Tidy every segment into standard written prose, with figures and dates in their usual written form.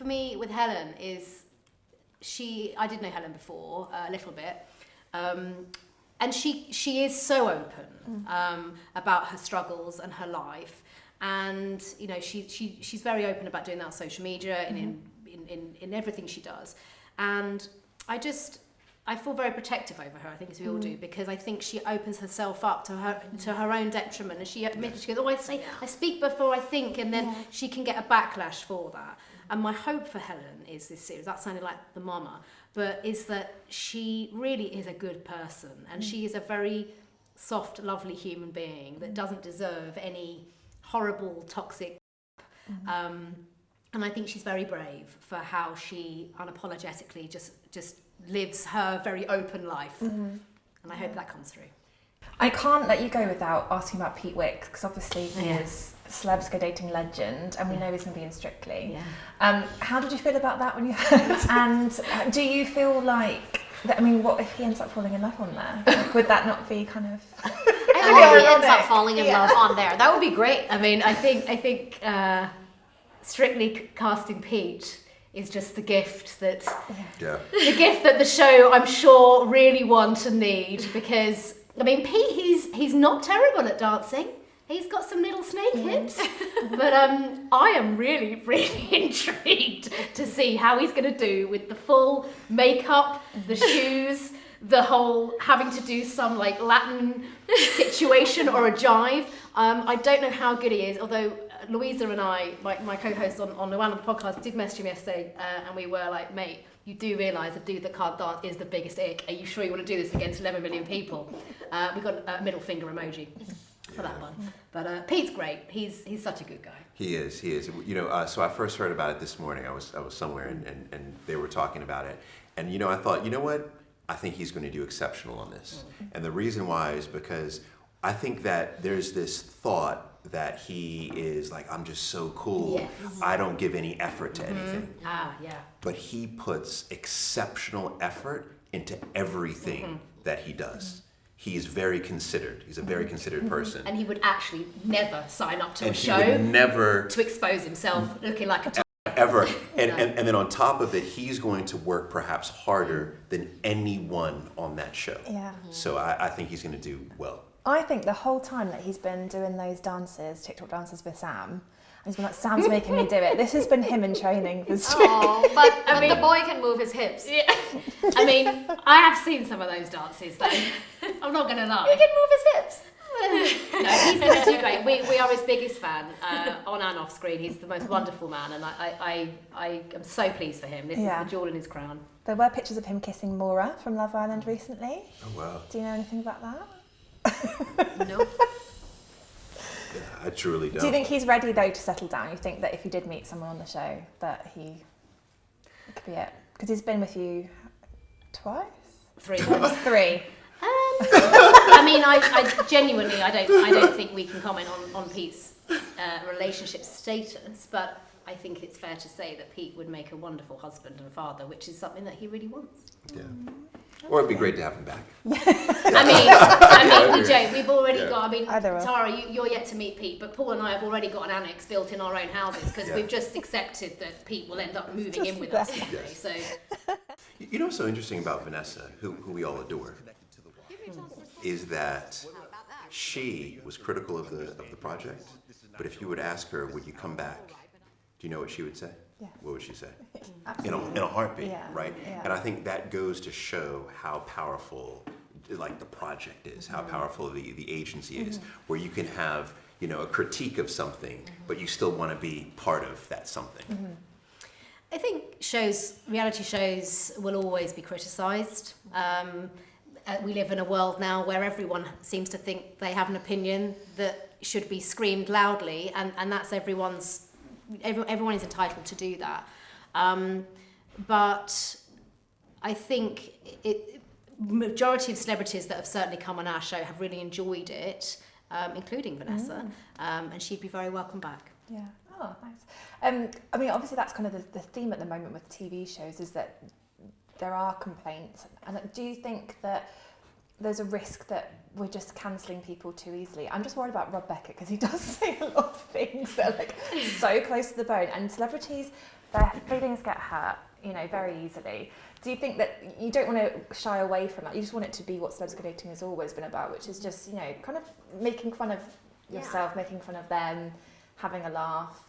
for me with Helen is I did know Helen before a little bit, and she is so open about her struggles and her life, and you know she's very open about doing that on social media and in everything she does, and I feel very protective over her. I think as we all do, because I think she opens herself up to her own detriment, and she admits, she goes, I speak before I think, and then she can get a backlash for that. And my hope for Helen is this series, that sounded like the mama, but is that she really is a good person, and she is a very soft, lovely human being that doesn't deserve any horrible, toxic. And I think she's very brave for how she unapologetically just lives her very open life. And I hope that comes through. I can't let you go without asking about Pete Wicks, because obviously he is Celebs Go Dating legend, and we know he's going to be in Strictly. How did you feel about that when you heard? And do you feel like that, I mean, what if he ends up falling in love on there? Like, would that not be kind of... I hope he ends up falling in love on there. That would be great. I mean, I think Strictly casting Pete is just the gift that the show, I'm sure, really want and need, because I mean, Pete, he's not terrible at dancing. He's got some little snake hips, but I am really, really intrigued to see how he's going to do with the full makeup, the shoes, the whole having to do some like Latin situation or a jive. I don't know how good he is, although Louisa and I, my co-host on the one of the podcast, did message him yesterday, and we were like, mate, you do realise a dude that can't dance is the biggest ick. Are you sure you want to do this against 11 million people? We got a middle finger emoji for that one. But Pete's great. He's such a good guy. He is. You know, so I first heard about it this morning. I was somewhere and they were talking about it. And, you know, I thought, you know what? I think he's going to do exceptional on this. And the reason why is because I think that there's this thought that he is like, I'm just so cool. Yes. I don't give any effort to anything. But he puts exceptional effort into everything that he does. He's very considered. He's a very considered person. And he would actually never sign up to and a show never to expose himself looking like a ever. And then on top of it, he's going to work perhaps harder than anyone on that show. So I think he's going to do well. I think the whole time that he's been doing those dances, TikTok dances with Sam, and he's been like, Sam's making me do it. This has been him in training for Strictly. Oh, but I mean, the boy can move his hips. Yeah. I mean, I have seen some of those dances though. I'm not going to lie. He can move his hips. No, he's going to do great. We are his biggest fan on and off screen. He's the most wonderful man, and I am so pleased for him. This is the jewel in his crown. There were pictures of him kissing Maura from Love Island recently. Oh, wow. Do you know anything about that? No. Yeah, I truly don't. Do you think he's ready though to settle down? You think that if you did meet someone on the show that he could be it? Because he's been with you twice? 3 times. 3. I mean, I genuinely, I don't think we can comment on Pete's relationship status, but I think it's fair to say that Pete would make a wonderful husband and father, which is something that he really wants. Yeah. Or it'd be great to have him back. I mean, we joke. We've already got. I mean, Either Tara, you're yet to meet Pete, but Paul and I have already got an annex built in our own houses because we've just accepted that Pete will end up moving in with us one day. So, you know what's so interesting about Vanessa, who we all adore, is that she was critical of the project, but if you would ask her, would you come back? Do you know what she would say? Yes. What would she say? In Absolutely. a heartbeat, right? Yeah. And I think that goes to show how powerful, like, the project is, how powerful the agency is, where you can have, you know, a critique of something, but you still want to be part of that something. I think reality shows will always be criticised. We live in a world now where everyone seems to think they have an opinion that should be screamed loudly, and that's everyone is entitled to do that. But I think majority of celebrities that have certainly come on our show have really enjoyed it, including Vanessa, and she'd be very welcome back. Yeah. Oh, thanks. I mean, obviously that's kind of the theme at the moment with TV shows, is that there are complaints. And do you think that there's a risk that we're just cancelling people too easily? I'm just worried about Rob Beckett, because he does say a lot of things that are like so close to the bone, and celebrities their feelings get hurt, you know, very easily. Do you think that you don't want to shy away from that? You just want it to be what Celebs Go Dating has always been about, which is just, you know, kind of making fun of yourself, making fun of them, having a laugh,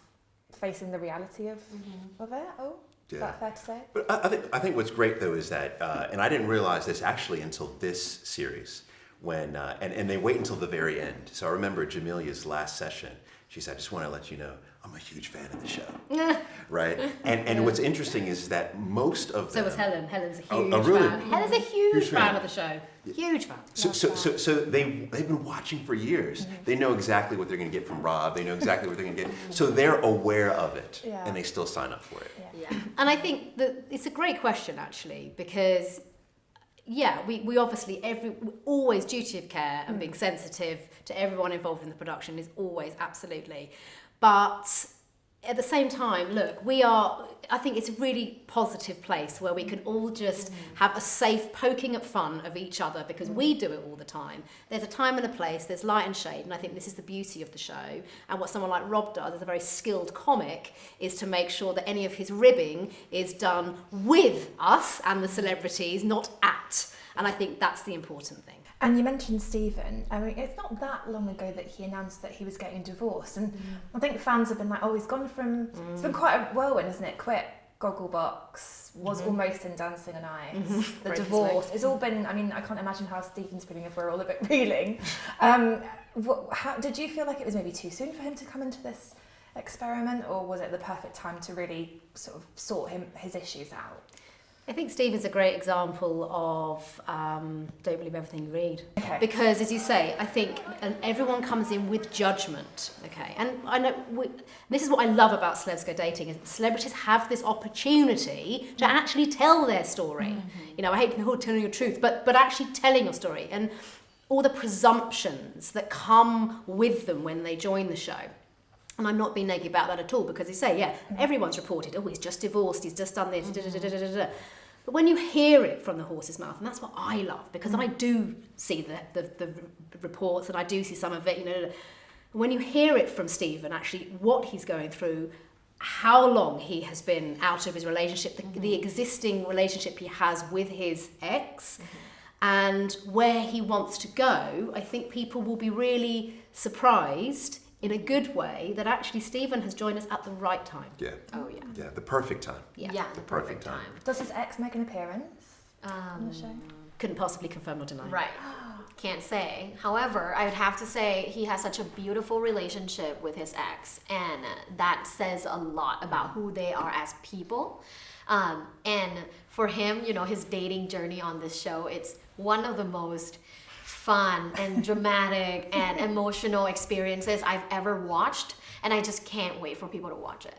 facing the reality of it. Oh, is that fair to say? But I think what's great though is that, and I didn't realize this actually until this series, when and they wait until the very end. So I remember Jamilia's last session. She said, "I just want to let you know, I'm a huge fan of the show." Right? And what's interesting is that most of them... So was Helen. Helen's a huge fan. Helen's a huge fan of the show. Huge fan. So they've been watching for years. They know exactly what they're going to get from Rob. They know exactly what they're going to get. So they're aware of it, and they still sign up for it. Yeah. And I think that it's a great question, actually, because... Yeah, we obviously always duty of care and being sensitive to everyone involved in the production is always absolutely. But at the same time, look, I think it's a really positive place where we can all just have a safe poking at fun of each other because we do it all the time. There's a time and a place, there's light and shade, and I think this is the beauty of the show. And what someone like Rob does as a very skilled comic is to make sure that any of his ribbing is done with us and the celebrities, not at. And I think that's the important thing. And you mentioned Stephen. I mean, it's not that long ago that he announced that he was getting divorced. And I think fans have been like, oh, he's gone from... It's been quite a whirlwind, isn't it? Quit Gogglebox, was almost in Dancing on Ice. The divorce. It's all been... I mean, I can't imagine how Stephen's feeling if we're all a bit reeling. How did you feel like it was maybe too soon for him to come into this experiment? Or was it the perfect time to really sort of sort his issues out? I think Stephen's a great example of don't believe everything you read. Okay. Because, as you say, I think everyone comes in with judgment, okay? And I know this is what I love about Celebs Go Dating, is that celebrities have this opportunity to actually tell their story. You know, I hate the whole telling your truth, but actually telling your story and all the presumptions that come with them when they join the show. And I'm not being negative about that at all, because you say, everyone's reported, oh, he's just divorced, he's just done this, But when you hear it from the horse's mouth, and that's what I love, because I do see the reports, and I do see some of it, you know, when you hear it from Stephen, actually what he's going through, how long he has been out of his relationship, the existing relationship he has with his ex, and where he wants to go, I think people will be really surprised in a good way that actually Stephen has joined us at the right time. Yeah. Oh, yeah. Yeah, the perfect time. Yeah, the perfect time. Does his ex make an appearance on the show? Couldn't possibly confirm or deny. Right. Can't say. However, I would have to say he has such a beautiful relationship with his ex, and that says a lot about who they are as people. And for him, you know, his dating journey on this show, it's one of the most fun and dramatic and emotional experiences I've ever watched, and I just can't wait for people to watch it.